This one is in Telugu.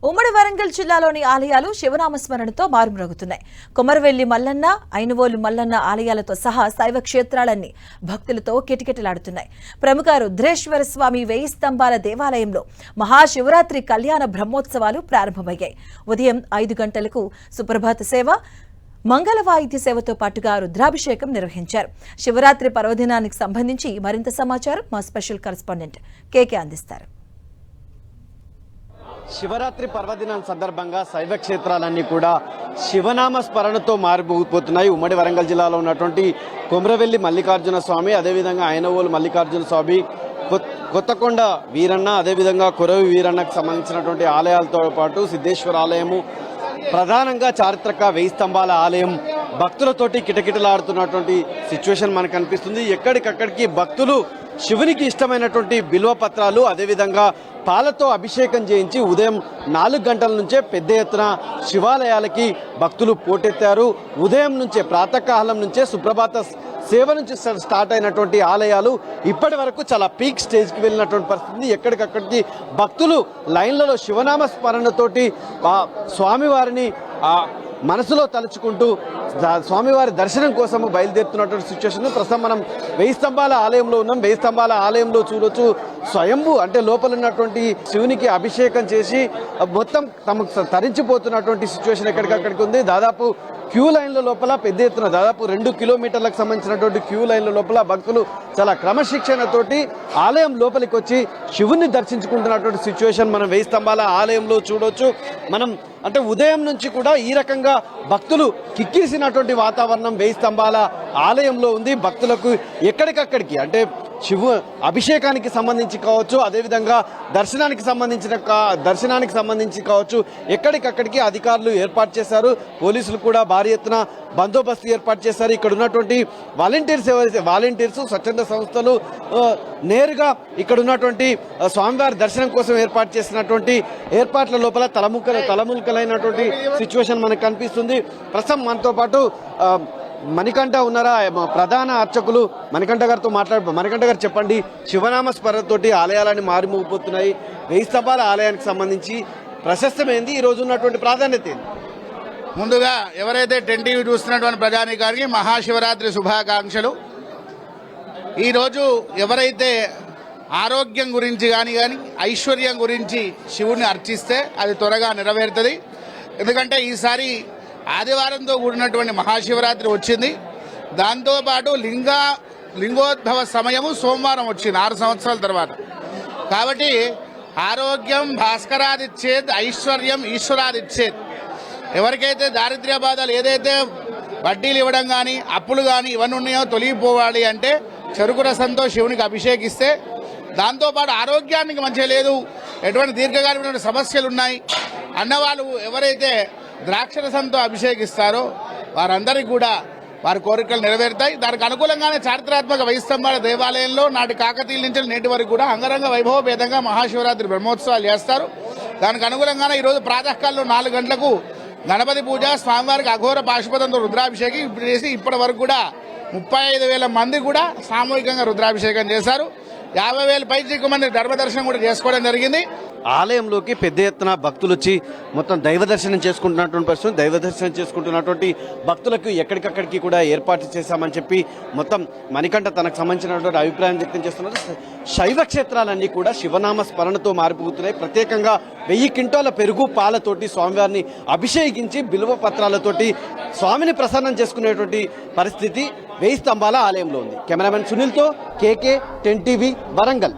ఉమ్మడి వరంగల్ జిల్లాలోని ఆలయాలు శివనామస్మరణతో మారుమ్రోగుతున్నాయి. కొమరవెల్లి మల్లన్న, ఐనువోలు మల్లన్న ఆలయాలతో సహా శైవ క్షేత్రాలన్నీ భక్తులతో కిటకిటలాడుతున్నాయి. ప్రముఖ రుద్రేశ్వర స్వామి 1000 స్తంభాల దేవాలయంలో మహాశివరాత్రి కళ్యాణ బ్రహ్మోత్సవాలు ప్రారంభమయ్యాయి. ఉదయం 5 గంటలకు సుప్రభాత సేవ, మంగళ వాయిద్య సేవతో పాటుగా రుద్రాభిషేకం నిర్వహించారు. శివరాత్రి పర్వదినానికి సంబంధించి మరింత సమాచారం మా స్పెషల్ కరెస్పాండెంట్ కేకే అందిస్తారు. శివరాత్రి పర్వదినం సందర్భంగా శైవ క్షేత్రాలన్నీ కూడా శివనామ స్మరణతో మారిపోతున్నాయి. ఉమ్మడి వరంగల్ జిల్లాలో ఉన్నటువంటి కొమరవెల్లి మల్లికార్జున స్వామి, అదేవిధంగా ఐనవోలు మల్లికార్జున స్వామి, కొత్తకొండ వీరన్న, అదేవిధంగా కొరవి వీరన్నకు సంబంధించినటువంటి ఆలయాలతో పాటు సిద్ధేశ్వర ఆలయము, ప్రధానంగా చారిత్రక 1000 స్తంభాల ఆలయం భక్తులతోటి కిటకిటలాడుతున్నటువంటి సిచ్యువేషన్ మనకు కనిపిస్తుంది. ఎక్కడికక్కడికి భక్తులు శివునికి ఇష్టమైనటువంటి బిల్వ పత్రాలు, అదేవిధంగా పాలతో అభిషేకం చేయించి ఉదయం 4 గంటల నుంచే పెద్ద ఎత్తున శివాలయాలకి భక్తులు పోటెత్తారు. ఉదయం నుంచే, ప్రాతకాలం నుంచే సుప్రభాత సేవ నుంచి స్టార్ట్ అయినటువంటి ఆలయాలు ఇప్పటి వరకు చాలా పీక్ స్టేజ్కి వెళ్ళినటువంటి పరిస్థితి. ఎక్కడికక్కడికి భక్తులు లైన్లలో శివనామ స్మరణతోటి స్వామివారిని మనసులో తలుచుకుంటూ స్వామివారి దర్శనం కోసం బయలుదేరుతున్నటువంటి సిచ్యువేషన్. ప్రస్తుతం మనం 1000 స్తంభాల ఆలయంలో ఉన్నాం. 1000 స్తంభాల ఆలయంలో చూడొచ్చు, స్వయంభూ అంటే లోపల ఉన్నటువంటి శివునికి అభిషేకం చేసి మొత్తం తమకు తరించిపోతున్నటువంటి సిచ్యువేషన్ ఎక్కడికక్కడికి ఉంది. దాదాపు క్యూ లైన్ల లోపల పెద్ద ఎత్తున దాదాపు 2 కిలోమీటర్లకు సంబంధించినటువంటి క్యూ లైన్ల లోపల భక్తులు చాలా క్రమశిక్షణతోటి ఆలయం లోపలికి వచ్చి శివుని దర్శించుకుంటున్నటువంటి సిచ్యువేషన్ మనం 1000 స్తంభాల ఆలయంలో చూడొచ్చు. మనం అంటే ఉదయం నుంచి కూడా ఈ రకంగా భక్తులు కిక్కిరిసినటువంటి వాతావరణం 1000 స్తంభాల ఆలయంలో ఉంది. భక్తులకు ఎక్కడికక్కడికి అంటే శివు అభిషేకానికి సంబంధించి కావచ్చు, అదేవిధంగా దర్శనానికి సంబంధించి కావచ్చు, ఎక్కడికక్కడికి అధికారులు ఏర్పాటు చేశారు. పోలీసులు కూడా భారీ ఎత్తున బందోబస్తు ఏర్పాటు చేశారు. ఇక్కడ ఉన్నటువంటి వాలంటీర్స్, స్వచ్ఛంద సంస్థలు నేరుగా ఇక్కడ ఉన్నటువంటి స్వామివారి దర్శనం కోసం ఏర్పాటు చేసినటువంటి ఏర్పాట్ల లోపల తలములకలైనటువంటి సిచ్యువేషన్ మనకు కనిపిస్తుంది. ప్రస్తుతం మనతో పాటు మణికంఠ ఉన్నారా, ప్రధాన అర్చకులు మణికంఠ గారితో మణికంఠ గారు చెప్పండి, శివనామ స్మరణతోటి ఆలయాలని మారిమోగిపోతున్నాయి. 1000 స్తంభాల ఆలయానికి సంబంధించి ప్రశస్తమైంది, ఈ రోజు ఉన్నటువంటి ప్రాధాన్యత ఏంటి? ముందుగా ఎవరైతే 10 టీవీ చూస్తున్నటువంటి ప్రజానీకానికి మహాశివరాత్రి శుభాకాంక్షలు. ఈరోజు ఎవరైతే ఆరోగ్యం గురించి కానీ ఐశ్వర్యం గురించి శివుడిని అర్చిస్తే అది త్వరగా నెరవేరుతుంది. ఎందుకంటే ఈసారి ఆదివారంతో కూడినటువంటి మహాశివరాత్రి వచ్చింది. దాంతోపాటు లింగోద్భవ సమయము సోమవారం వచ్చింది 6 సంవత్సరాల తర్వాత. కాబట్టి ఆరోగ్యం భాస్కరాదిచ్చేద్, ఐశ్వర్యం ఈశ్వరాదిచ్చేద్. ఎవరికైతే దారిద్ర్య బాధలు, ఏదైతే వడ్డీలు ఇవ్వడం కానీ అప్పులు కానీ ఇవన్నీ ఉన్నాయో తొలగిపోవాలి అంటే చెరుకు రసంతో శివునికి అభిషేకిస్తే, దాంతోపాటు ఆరోగ్యానికి మంచిగా లేదు, ఎటువంటి దీర్ఘకాలికమైన సమస్యలు ఉన్నాయి అన్నవాళ్ళు ఎవరైతే ద్రాక్షరసంతో అభిషేకిస్తారో వారందరికీ కూడా వారి కోరికలు నెరవేరుతాయి. దానికి అనుకూలంగానే చారిత్రాత్మక 1000 స్తంభాల దేవాలయంలో నాటి కాకతీయుల నుంచి నేటి వరకు కూడా అంగరంగ వైభవపేతంగా మహాశివరాత్రి బ్రహ్మోత్సవాలు చేస్తారు. దానికి అనుగుణంగానే ఈరోజు ప్రాతకాలంలో 4 గంటలకు గణపతి పూజ, స్వామివారికి అఘోర పాశుపతంతో రుద్రాభిషేకం చేసి ఇప్పటి వరకు కూడా 35,000 మంది కూడా సామూహికంగా రుద్రాభిషేకం చేశారు. 50,000 పైచికు మంది ధర్మదర్శనం కూడా చేసుకోవడం జరిగింది. ఆలయంలోకి పెద్ద ఎత్తున భక్తులు వచ్చి మొత్తం దైవ దర్శనం చేసుకుంటున్నటువంటి పరిస్థితి. దైవ దర్శనం చేసుకుంటున్నటువంటి భక్తులకు ఎక్కడికక్కడికి కూడా ఏర్పాటు చేశామని చెప్పి మొత్తం మణికంఠ తనకు సంబంధించినటువంటి అభిప్రాయం వ్యక్తం చేస్తున్నారు. శైవ క్షేత్రాలన్నీ కూడా శివనామ స్మరణతో మారిపోతున్నాయి. ప్రత్యేకంగా 1000 క్వింటాల పెరుగు పాలతోటి స్వామివారిని అభిషేకించి బిల్వ పత్రాలతోటి స్వామిని ప్రసన్నం చేసుకునేటువంటి పరిస్థితి 1000 స్తంభాల ఆలయంలో ఉంది. కెమెరామెన్ సునీల్తో కేకే 10 టీవీ వరంగల్.